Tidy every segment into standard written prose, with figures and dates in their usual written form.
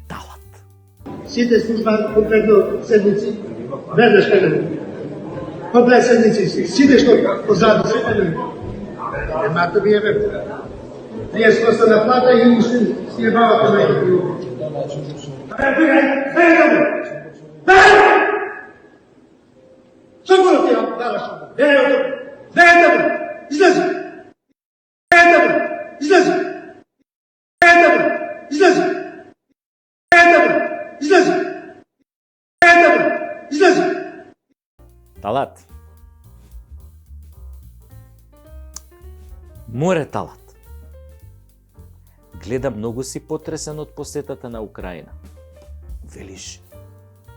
Талат. Сите служба конкретно седмици, веднаш кај комплет седмици, сите што позаду се кај Емата ви еве 30% на плата и си е бавате на екипи. Што го ти бараш? Излези! Излези! Излези! Излези! Излези! Талат. Море Талат. Гледам многу си потресен од посетата на Украина. Велиш,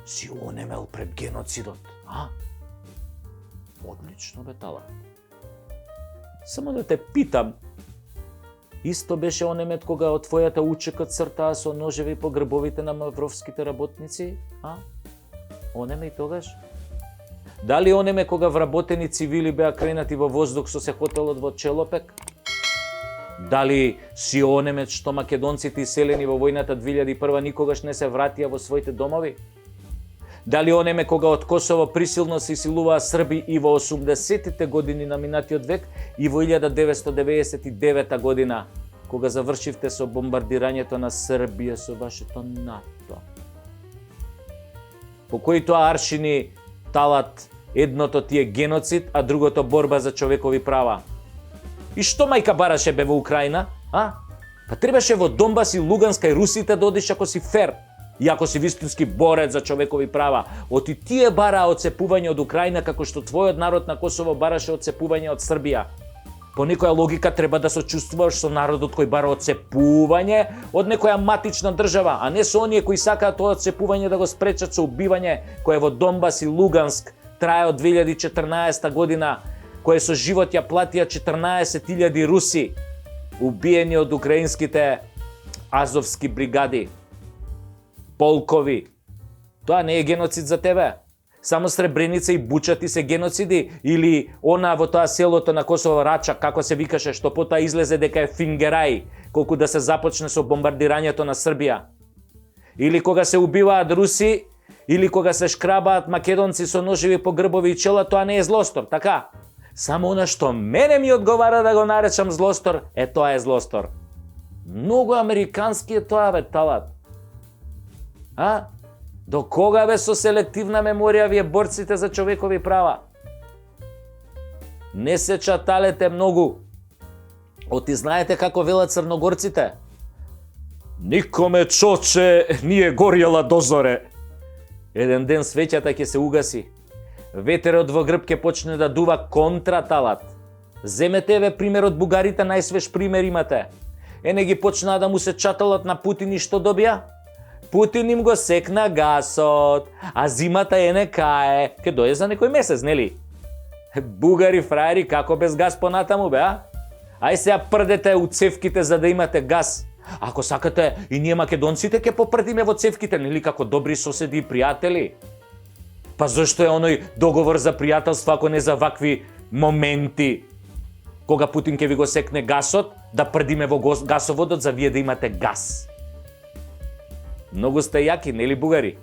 си онемел пред геноцидот, а? Одлично бе, Талат. Само да те питам, исто беше онемет кога од твојата УЧК цртаа со ножеви по грбовите на мавровските работници, а? Онеме и тогаш? Дали онеме кога вработени цивили беа кренати во воздух со се хотелот во Челопек? Дали си онемет што македонците иселени во војната 2001 никогаш не се вратија во своите домови? Дали онеме кога од Косово присилно се исилуваа срби и во 80-тите години на минатиот век и во 1999 година, кога завршивте со бомбардирањето на Србија со вашето НАТО? По кои тоа аршини, Талат, едното ти е геноцид, а другото борба за човекови права? И што мајка бараше бе во Украина, а? Па требаше во Донбас и Луганска и русите да одиш ако си фер и ако си вистински борец за човекови права. Оти тие бараа одцепување од Украина како што твојот народ на Косово бараше одцепување од Србија. По некоја логика треба да се чувствуваш со народот кој бара одцепување од некоја матична држава, а не со оние кои сакаат тоа одцепување да го спречат со убивање кое во Донбас и Луганск трае од 2014 година, кое со живот ја платија 14.000 руси, убиени од украинските азовски бригади, полкови. Тоа не е геноцид за тебе? Само Сребреница и Буча ти се геноциди? Или она во тоа селото на Косово Рача, како се викаше, што потоа излезе дека е Фингерај, колку да се започне со бомбардирањето на Србија? Или кога се убиваат руси, или кога се шкрабаат македонци со ножеви по грбови и чела, тоа не е злостор, така? Само она што мене ми одговара да го наречам злостор, тоа е злостор. Многу американски е тоа, бе, Талат. А? До кога бе со селективна меморија вие борците за човекови права? Не се чаталете многу. Оти знаете како велат црногорците? Никоме чоче nije горјала дозоре. Еден ден свеќата ќе се угаси. Ветерот во грб ќе почне да дува контра, Талат. Земете ве пример од бугарите, најсвеж пример имате. Не ги почнаа да му се чаталат на Путин и што добија? Путин им го секна гасот, а зимата не кае. Ке дојде за некој месец, нели? Бугари, фраери, како без газ понатаму, бе, а? Ај сега прдете у цевките за да имате газ. Ако сакате, и ние македонците ќе попрдиме во цевките, нели, како добри соседи и пријатели? Па зашто е оној договор за пријателство, ако не за вакви моменти? Кога Путин ќе ви го секне гасот, да прдиме во гасоводот за вие да имате газ. Многу сте јаки, нели, бугари?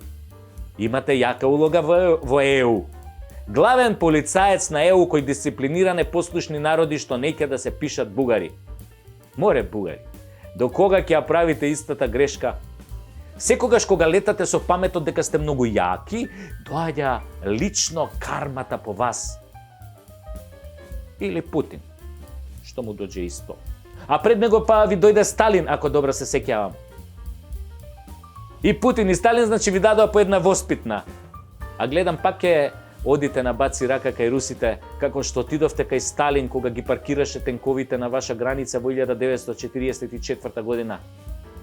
Имате јака улога во ЕУ. Главен полицаец на ЕУ кој дисциплинира непослушни народи што не ќе да се пишат бугари. Море, бугари, до кога ќе ја правите истата грешка? Секогаш кога летате со паметот дека сте многу јаки, доаѓа лично кармата по вас. Или Путин, што му доđe исто. А пред него па ви дојде Сталин, ако добро се сеќавам. И Путин и Сталин, значи, ви дадоа по една воспитна. А гледам пак ќе одите на баци рака кај русите, како што отидовте кај Сталин кога ги паркираше тенковите на ваша граница во 1944 година.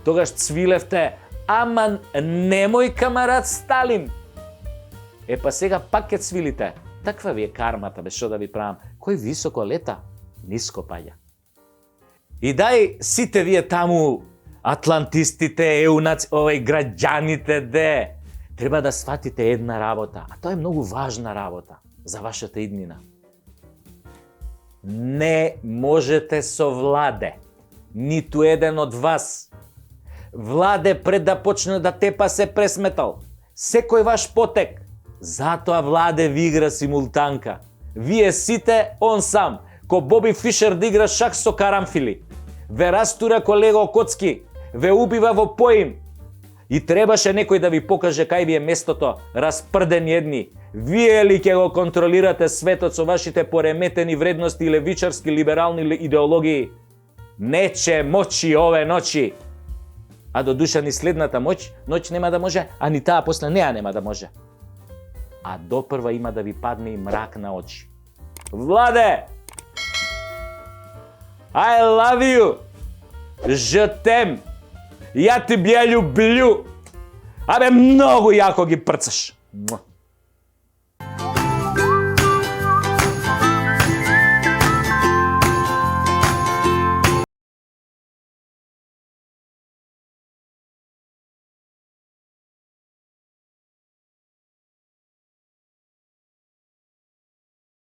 Тогаш цвилевте, ама немој камарат Сталин. Па сега пак ќе цвилите. Таква ви е кармата, бе, што да ви правам. Кој високо лета, ниско паѓа. И дај сите вие таму, атлантистите, граѓаните, де, треба да сватите една работа, а тоа е многу важна работа за вашата иднина. Не можете со владе, ниту еден од вас, Владе, пред да почне да тепа се пресметал. Секој ваш потек. Затоа Владе ви игра симултанка. Вие сите, он сам. Ко Боби Фишер да игра шах со карамфили. Ве растура ко Лего коцки. Ве убива во поим. И требаше некој да ви покаже кај ви е местото, распрдени едни. Вие ли ќе го контролирате светот со вашите пореметени вредности и левичарски либерални идеологии? Нече мочи ове ночи. А до душа ни следната ноќ нема да може, а ни таа после неа нема да може. А допрва има да ви падне и мрак на очи. Владе! I love you! Je t'aime! Ja te bja ljublju! Абе, многу јако ги прцаш!